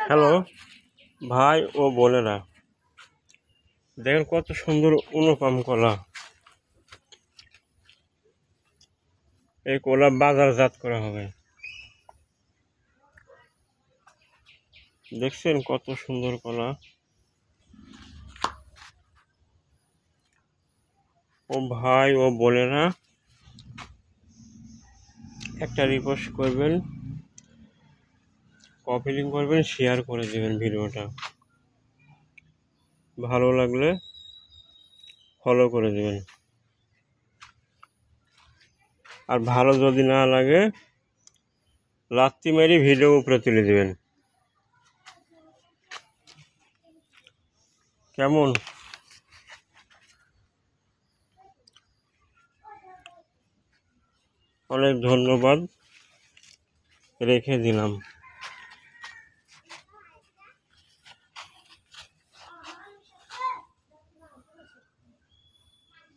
Hello ভাই ও বোনেরা, দেখেন কত সুন্দর অনুপম কলা। এই কলা বাজারজাত করা হবে। দেখছেন কত সুন্দর কলা। ও ভাই ও বোনেরা, একটা রিকোয়েস্ট করবেন, কপি লিঙ্ক করবেন, শেয়ার করে দেবেন ভিডিওটা। ভালো লাগলে ফলো করে দেবেন, আর ভালো যদি না লাগে লাত্তি মেরে ভিডিও উপরে তুলে দেবেন। কেমন? অনেক ধন্যবাদ, রেখে দিলাম।